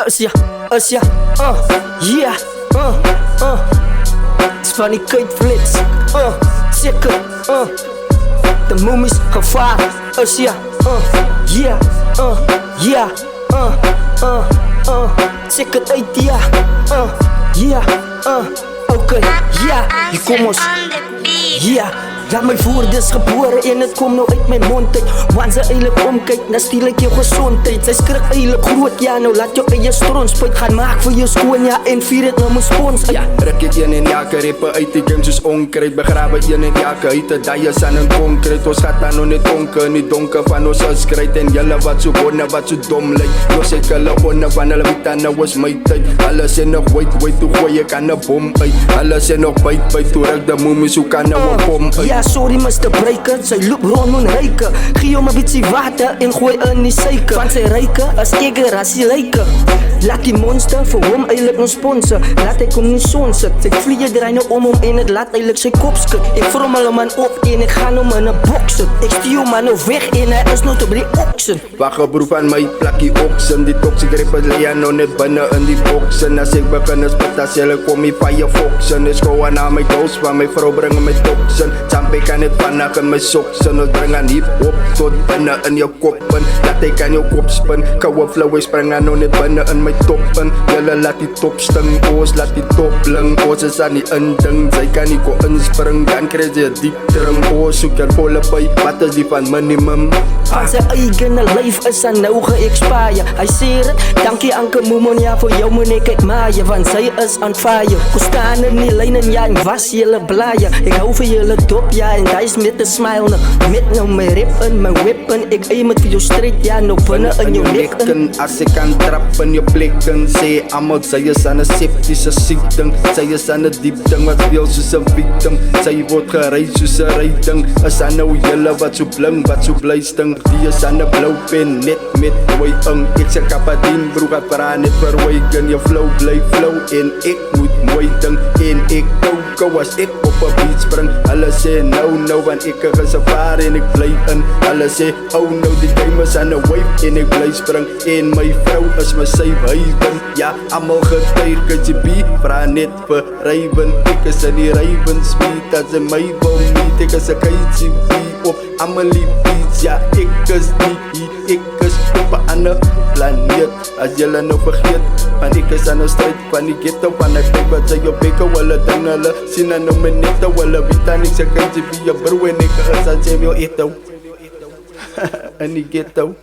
Us ja, yeah, it's funny Kate Flits, zeker, de momies gevaar, us ja, yeah, check het uit, ja, yeah, oké, ja, hier kom ons, ja. Ja, mijn woord is geboren en het komt nou uit mijn mond uit. Want ze eigenlijk omkijkt, dan stiel ik je gezondheid. Zij schrik eigenlijk groot, ja, nou laat je in je strons spuit gaan maak voor je schoon, ja, en vier het naar mijn spons. Ja, rek het een en jake, rippen uit die game soos onkruid. Begrawe een en jake, uit de dias aan een concreet. Ons gaat dan nog niet donker, niet donker van ons as krijt. En jylle wat so bonne, wat so dom lyk. Los ek hulle onne van hulle weet dan nou is my tyd. Alles en nog wait, toe gooi ek aan een bom uit. Alles en nog byt, toe ruk de moemies, hoe kan nou een bom uit. Ja, sorry Mr. Breaker, sy loop rond en ryke. Gee hom 'n bietjie water en gooi in die suiker. Want sy ryke as eger as die lyke. Laat die monster vir hom eintlik nou sponsor. Laat hy kom nie son sit. Sy vliee draai nou om hom en het laat eintlik sy kop skud. Ek vrommel hom man op en ek gaan hom in 'n boks sit. Ek stuur hom nou weg en hy is nou te by die oksen. Wag 'n broer van my plakkie oksen. Die toxic rappers lê nou net binne in die boksen. As ek begin is spit as jylle kom hier by jou foksen. Ek gou aan my ghost van my vrou bring my toksen. Ik kan het vannacht in mijn soksen. Ons bring aan hip-hop tot binnen in jou koppen. Laat ik aan jou kop spin. Kouwe flow, ik spring aan nou net binnen in mijn toppen. Jylle laat die top sting, oos laat die top bling. Oos is aan die inding, zij kan niet go inspring. Dan krijg je diep drum, oos zoek er volle bij. Wat is die van minimum? Van sy eigene lyf is hy nou ge-expire. Hy sê het, dankie Anke Moemon, ja vir jou moet ek uitmaaie. Want sy is on fire. Kom staan in die lijn en ja, en was jylle blaaie. Ek hou vir jylle dop, ja, en die is met een smile nou. Met nou my rap in, my weapon. Ek aim het vir jou straight, ja, nou binnen in jou nek in. As ek kan trap in jou plekken. Sê amal, sy is aan een septische siekting. Sy is aan een diep ding, wat veel soos een victim. Sy word gereid soos een rijding. Is aan nou jylle wat so bling, wat so bly sting. Die is aan de blauw pen, net met mooi ing. Ek sê kapadien, broer gaat praat net verwijken. Je flow bly flow en ek moet mooi ding. En ek kou as ek op een beat spring. Hulle sê nou, want ek is een vaar en ek bly in. Hulle sê, oh nou die game is aan de wave en ek bly spring. En my vrou is my safe haven. Ja, allemaal getuig, KGB, vraag net vir Raven. Ek is in die Ravens meet, as in my wil meet. Ek is een KGB op Amelie Beats. Ja, ek is nie hier, ek is op een ander planeet. As jylle nou vergeet, want ek is aan nou strijd van die ghetto. Van die kijk wat sy op bekke, hulle ding hulle sien aan nou my netto. Hulle weet aan ek sy KGB, jou broer en ek is aan sy jou etto. In die ghetto.